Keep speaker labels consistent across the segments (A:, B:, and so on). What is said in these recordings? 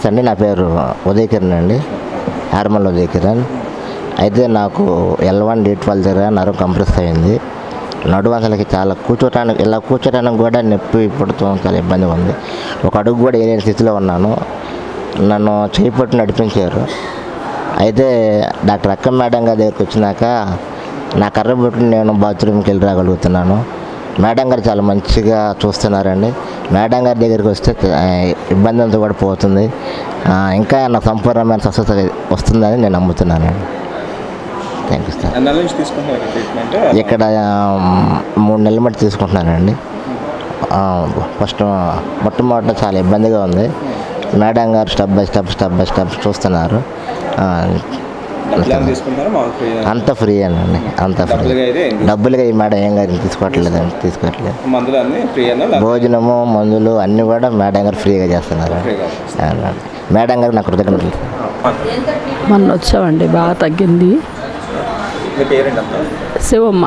A: నమస్తే అండి. నా పేరు ఉదయ్ కిరణ్ అండి, ఆర్మల్ ఉదయ్ కిరణ్. అయితే నాకు L1 D12 దగ్గర నరం కంప్రెస్ అయింది. నడుము అసలుకి చాలా కూర్చోటానికి కూడా నొప్పి పుడుతూ చాలా ఇబ్బందిగా ఉంది. ఒక అడుగు కూడా వేయలేని స్థితిలో ఉన్నాను. నన్ను చేయి పట్టు నడిపించారు. అయితే డాక్టర్ అక్క మేడం గారి దగ్గరికి వచ్చినాక నా కర్ర పెట్టుకుని నేను బాత్రూమ్కి వెళ్ళి రాగలుగుతున్నాను. మేడం గారు చాలా మంచిగా చూస్తున్నారండి. మేడం గారి దగ్గరికి వస్తే ఇబ్బంది అంతా కూడా పోతుంది. ఇంకా నా సంపూర్ణమైన స్వస్థత వస్తుందని నేను నమ్ముతున్నానండి. Thank you sir. ఇక్కడ 3 నెలల మట్టి తీసుకుంటున్నానండి. మొట్టమొదట చాలా ఇబ్బందిగా ఉంది. మేడం గారు స్టెప్ బై స్టెప్ చూస్తున్నారు. అంత ఫ్రీ అండి, అంత ఫ్రీ. డబ్బులుగా ఈ మేడం ఏం గారు తీసుకోవట్లేదు. భోజనము మందులు అన్నీ కూడా మేడం గారు ఫ్రీగా చేస్తున్నారు. మేడం గారు నాకు కృతజ్ఞతలు.
B: మొన్న వచ్చామండి, బాగా తగ్గింది. శివమ్మ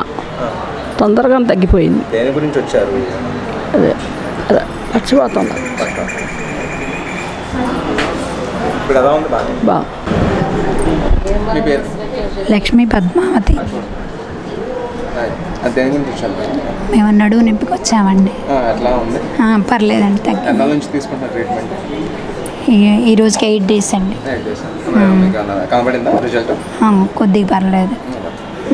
B: తొందరగా తగ్గిపోయింది. అదే మర్చిపోతుంది. బాగా
C: లక్ష్మీ పద్మావతి. మేము నడువు నింపుకి వచ్చామండి. పర్లేదండి, తగ్గి ఈ రోజుకి 8 days అండి. కొద్దిగా పర్లేదు.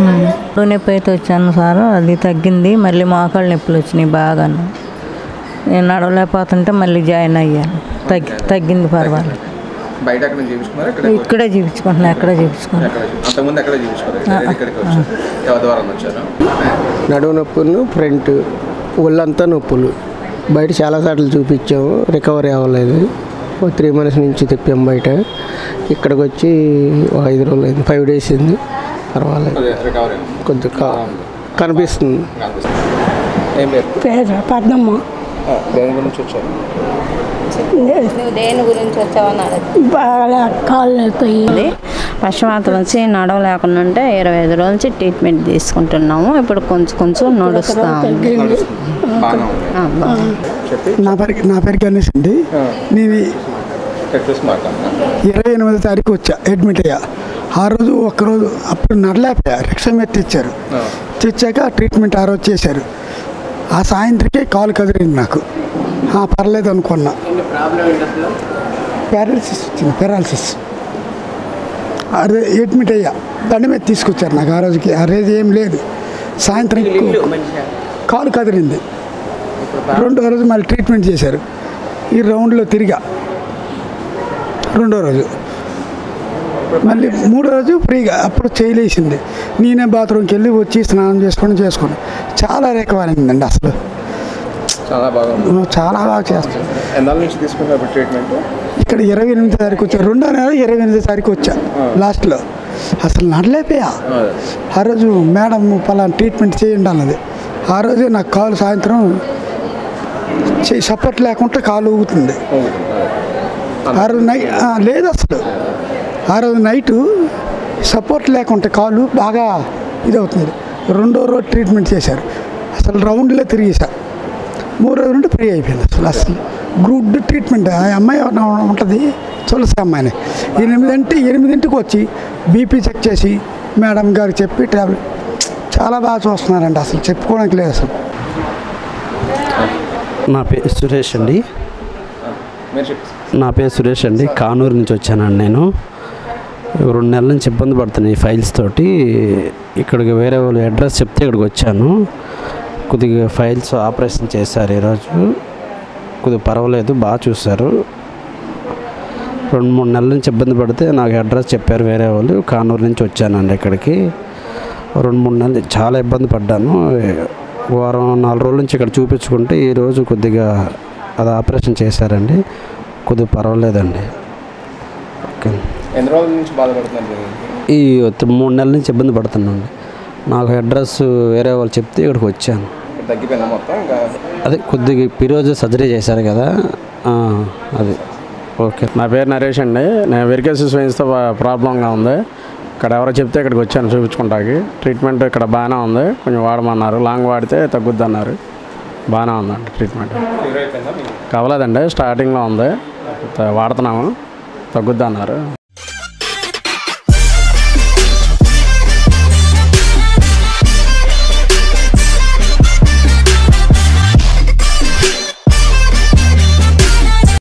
D: నడువు నొప్పి అయితే వచ్చాను సార్, అది తగ్గింది. మళ్ళీ మోకాళ్ళ నొప్పులు వచ్చినాయి బాగాను. నేను నడవలేకపోతుంటే మళ్ళీ జాయిన్ అయ్యాను. తగ్గింది, పర్వాలేదు. ఇక్కడే చూపించుకుంటున్నా.
E: నడువు నొప్పులు, ఫ్రంట్ ఒళ్ళంతా నొప్పులు. బయట చాలాసార్లు చూపించాము, రికవరీ అవ్వలేదు. 3 months నుంచి తిప్పాము బయట. ఇక్కడికి వచ్చి 5 రోజులు అయింది, 5 days అయింది. పర్వాలేదు, కొద్దిగా కనిపిస్తుంది.
C: పద్మమ్మ.
F: దేని గురించి వచ్చావన్నాడు.
C: కాళ్ళు అయిపోయింది.
F: పశ్చిమాతం వచ్చి నడవలేకుండా ఉంటే 25 రోజుల నుంచి ట్రీట్మెంట్ తీసుకుంటున్నాము. ఇప్పుడు కొంచెం నడుస్తాము.
G: నా పేరు గణేష్ అండి. నేను 28వ తారీఖు వచ్చా, అడ్మిట్ అయ్యా. ఆ రోజు ఒక్కరోజు అప్పుడు నడలేకపోయా, రిక్షా మీద తెచ్చాక ట్రీట్మెంట్ ఆ రోజు చేశారు. ఆ సాయంత్రకే కాలు కదిలింది నాకు. పర్లేదు అనుకున్నా. పారాలసిస్ అదే అడ్మిట్ అయ్యా. బండి మీద తీసుకొచ్చారు నాకు. ఆ రోజుకి ఆ రోజు ఏం లేదు. సాయంత్రం కాలు కదిలింది. 2వ రోజు మళ్ళీ ట్రీట్మెంట్ చేశారు. ఈ రౌండ్లో తిరిగా 2వ రోజు. మళ్ళీ 3వ రోజు ఫ్రీగా. అప్పుడు చేయలేసింది. నేనే బాత్రూమ్కి వెళ్ళి వచ్చి స్నానం చేసుకుని చాలా రికవర్ అయిందండి. అసలు చాలా బాగా చేస్తాను. ఇక్కడ 28వ తారీఖు వచ్చా. 2వ నెల 28వ తారీఖు వచ్చా లాస్ట్లో. అసలు నడలేపోయా. ఆ రోజు మేడం పలానా ట్రీట్మెంట్ చేయండి అన్నది. ఆ రోజే నాకు కాలు సాయంత్రం సపోర్ట్ లేకుండా కాలు ఊగుతుంది. ఆ రోజు లేదు అసలు. ఆ రోజు నైటు సపోర్ట్ లేకుంటే కాలు బాగా ఇదవుతుంది. 2వ రోజు ట్రీట్మెంట్ చేశారు. అసలు రౌండ్లో తిరిగేసా. 3వ రోజు నుండి ఫ్రీ అయిపోయింది. అసలు గుడ్ ట్రీట్మెంట్. ఆ అమ్మాయి ఉంటుంది, తులసి అమ్మాయిని. 8ంటికి వచ్చి బీపీ చెక్ చేసి మేడం గారికి చెప్పి ట్యాబ్లెట్ చాలా బాగా చూస్తున్నారండి. అసలు చెప్పుకోవడానికి లేదు అసలు.
H: నా పేరు సురేష్ అండి. కానూరు నుంచి వచ్చానండి. నేను 2 నెలల నుంచి ఇబ్బంది పడుతున్నాయి ఈ ఫైల్స్ తోటి. ఇక్కడికి వేరే వాళ్ళు అడ్రస్ చెప్తే ఇక్కడికి వచ్చాను. కొద్దిగా ఫైల్స్ ఆపరేషన్ చేశారు ఈరోజు. కొద్దిగా పర్వాలేదు, బాగా చూశారు. 2-3 నెలల నుంచి ఇబ్బంది పడితే నాకు అడ్రస్ చెప్పారు వేరే వాళ్ళు. కానూరు నుంచి వచ్చానండి ఇక్కడికి. 2-3 నెలలు చాలా ఇబ్బంది పడ్డాను. వారం 4 రోజుల నుంచి ఇక్కడ చూపించుకుంటే ఈరోజు కొద్దిగా అది ఆపరేషన్ చేశారండి. కొద్దిగా పర్వాలేదండి. ఓకే.
I: ఎన్ని రోజుల నుంచి బాధపడుతున్నారు?
H: ఈ 3 నెలల నుంచి ఇబ్బంది పడుతున్నాను. నాకు అడ్రస్ వేరే వాళ్ళు చెప్తే ఇక్కడికి వచ్చాను.
I: తగ్గిపోయిందా మొత్తం?
H: అదే కొద్దిగా ఈరోజు సర్జరీ చేశారు కదా, అది. ఓకే.
J: నా పేరు నరేష్ అండి. నేను వెరికోసిస్ వెయిన్స్తో ప్రాబ్లంగా ఉంది. ఇక్కడ ఎవరో చెప్తే ఇక్కడికి వచ్చాను చూపించుకుంటాకి. ట్రీట్మెంట్ ఇక్కడ బాగానే ఉంది. కొంచెం వాడమన్నారు. లాంగ్ వాడితే తగ్గుద్ది అన్నారు. బాగానే ఉందండి ట్రీట్మెంట్. కావలేదండి, స్టార్టింగ్లో ఉంది, వాడుతున్నాము. తగ్గుద్ది అన్నారు.